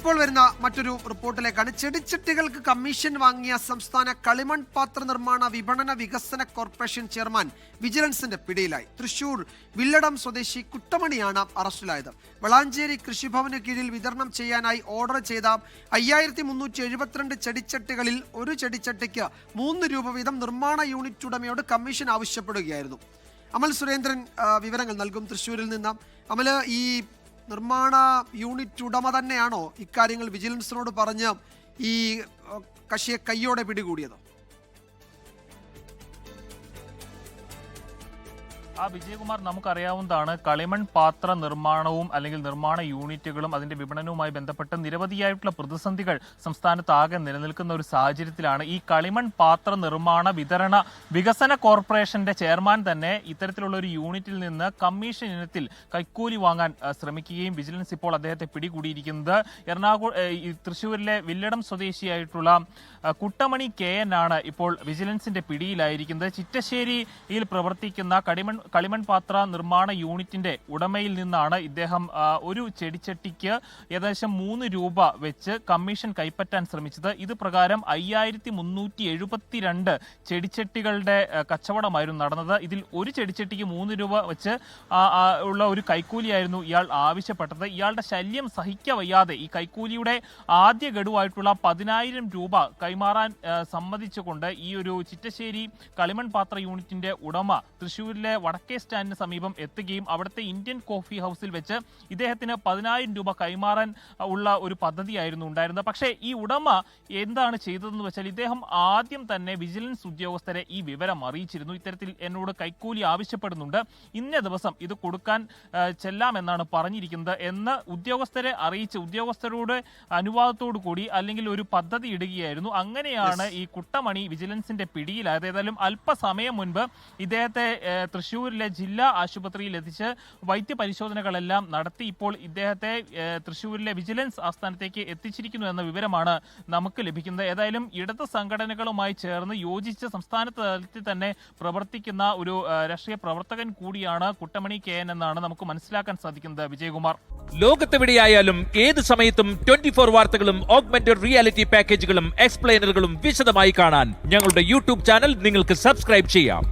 ഇപ്പോൾ വരുന്ന മറ്റൊരു റിപ്പോർട്ടിലേക്കാണ്. ചെടിച്ചട്ടികൾക്ക് കമ്മീഷൻ വാങ്ങിയ സംസ്ഥാന കളിമൺ പാത്ര നിർമ്മാണ വിപണന വികസന കോർപ്പറേഷൻ ചെയർമാൻ വിജിലൻസിന്റെ പിടിയിലായി. തൃശൂർ വില്ലടം സ്വദേശി കുട്ടമണിയാണ് അറസ്റ്റിലായത്. വളാഞ്ചേരി കൃഷിഭവന് കീഴിൽ വിതരണം ചെയ്യാനായി ഓർഡർ ചെയ്ത 5372 ചെടിച്ചട്ടികളിൽ ഒരു ചെടിച്ചട്ടിക്ക് 3 രൂപ വീതം നിർമ്മാണ യൂണിറ്റ് ഉടമയോട് കമ്മീഷൻ ആവശ്യപ്പെടുകയായിരുന്നു. അമൽ സുരേന്ദ്രൻ വിവരങ്ങൾ നൽകും തൃശ്ശൂരിൽ നിന്ന്. അമല്, ഈ നിർമ്മാണ യൂണിറ്റ് ഉടമ തന്നെയാണോ ഇക്കാര്യങ്ങൾ വിജിലൻസിനോട് പറഞ്ഞ് ഈ കക്ഷിയെ കയ്യോടെ പിടികൂടിയത്? വിജയകുമാർ, നമുക്കറിയാവുന്നതാണ് കളിമൺ പാത്ര നിർമ്മാണവും അല്ലെങ്കിൽ നിർമ്മാണ യൂണിറ്റുകളും അതിന്റെ വിപണനവുമായി ബന്ധപ്പെട്ട് നിരവധിയായിട്ടുള്ള പ്രതിസന്ധികൾ സംസ്ഥാനത്താകെ നിലനിൽക്കുന്ന ഒരു സാഹചര്യത്തിലാണ് ഈ കളിമൺ പാത്ര നിർമ്മാണ വിതരണ വികസന കോർപ്പറേഷന്റെ ചെയർമാൻ തന്നെ ഇത്തരത്തിലുള്ള ഒരു യൂണിറ്റിൽ നിന്ന് കമ്മീഷൻ ഇനത്തിൽ കൈക്കൂലി വാങ്ങാൻ ശ്രമിക്കുകയും വിജിലൻസ് ഇപ്പോൾ അദ്ദേഹത്തെ പിടികൂടിയിരിക്കുന്നത്. തൃശ്ശൂരിലെ വില്ലടം സ്വദേശിയായിട്ടുള്ള കുട്ടമണി KN ആണ് ഇപ്പോൾ വിജിലൻസിന്റെ പിടിയിലായിരിക്കുന്നത്. ചിറ്റശ്ശേരിയിൽ പ്രവർത്തിക്കുന്ന കളിമൺ പാത്ര നിർമ്മാണ യൂണിറ്റിന്റെ ഉടമയിൽ നിന്നാണ് ഇദ്ദേഹം ഒരു ചെടിച്ചട്ടിക്ക് ഏകദേശം 3 രൂപ വെച്ച് കമ്മീഷൻ കൈപ്പറ്റാൻ ശ്രമിച്ചത്. ഇത് പ്രകാരം 5372 ചെടിച്ചട്ടികളുടെ കച്ചവടമായിരുന്നു നടന്നത്. ഇതിൽ ഒരു ചെടിച്ചട്ടിക്ക് 3 രൂപ വെച്ച് ഉള്ള ഒരു കൈക്കൂലിയായിരുന്നു ഇയാൾ ആവശ്യപ്പെട്ടത്. ഇയാളുടെ ശല്യം സഹിക്കവയ്യാതെ ഈ കൈക്കൂലിയുടെ ആദ്യ ഗഡുവായിട്ടുള്ള 10,000 രൂപ കൈമാറാൻ സമ്മതിച്ചുകൊണ്ട് ഈ ഒരു ചിറ്റശ്ശേരി കളിമൺ പാത്ര യൂണിറ്റിന്റെ ഉടമ തൃശ്ശൂരിലെ വടക്കേ സ്റ്റാൻഡിന് സമീപം എത്തുകയും അവിടുത്തെ ഇന്ത്യൻ കോഫി ഹൗസിൽ വെച്ച് ഇദ്ദേഹത്തിന് 10,000 രൂപ കൈമാറാൻ ഉള്ള ഒരു പദ്ധതിയായിരുന്നു ഉണ്ടായിരുന്നത്. പക്ഷേ ഈ ഉടമ എന്താണ് ചെയ്തതെന്ന് വെച്ചാൽ ഇദ്ദേഹം ആദ്യം തന്നെ വിജിലൻസ് ഉദ്യോഗസ്ഥരെ ഈ വിവരം അറിയിച്ചിരുന്നു. ഇത്തരത്തിൽ എന്നോട് കൈക്കൂലി ആവശ്യപ്പെടുന്നുണ്ട്, ഇന്ന ദിവസം ഇത് കൊടുക്കാൻ ചെല്ലാമെന്നാണ് പറഞ്ഞിരിക്കുന്നത് എന്ന് ഉദ്യോഗസ്ഥരെ അറിയിച്ച് ഉദ്യോഗസ്ഥരുടെ അനുവാദത്തോടു കൂടി അല്ലെങ്കിൽ ഒരു പദ്ധതി ഇടുകയായിരുന്നു. അങ്ങനെയാണ് ഈ കുട്ടമണി വിജിലൻസിന്റെ പിടിയിലായത്. ഏതായാലും അല്പസമയം മുൻപ് ഇദ്ദേഹത്തെ തൃശ്ശൂരിലെ ജില്ലാ ആശുപത്രിയിൽ എത്തിച്ച് വൈദ്യപരിശോധനകളെല്ലാം നടത്തി ഇപ്പോൾ ഇദ്ദേഹത്തെ തൃശ്ശൂരിലെ വിജിലൻസ് ആസ്ഥാനത്തേക്ക് എത്തിച്ചിരിക്കുന്നു എന്ന വിവരമാണ് നമുക്ക് ലഭിക്കുന്നത്. ഏതായാലും ഇടത് സംഘടനകളുമായി ചേർന്ന് യോജിച്ച് സംസ്ഥാന തലത്തിൽ തന്നെ പ്രവർത്തിക്കുന്ന ഒരു രാഷ്ട്രീയ പ്രവർത്തകൻ കൂടിയാണ് കുട്ടമണി KN എന്നാണ് നമുക്ക് മനസ്സിലാക്കാൻ സാധിക്കുന്നത്. വിജയകുമാർ, ലോകത്തെവിടെയായാലും ഏത് സമയത്തും 24 വാർത്തകളും ഓഗ്മെന്റഡ് റിയാലിറ്റി പാക്കേജുകളും എക്സ്പ്ലെയിനറുകളും വിശദമായി കാണാൻ ഞങ്ങളുടെ യൂട്യൂബ് ചാനൽ നിങ്ങൾക്ക് സബ്സ്ക്രൈബ് ചെയ്യാം.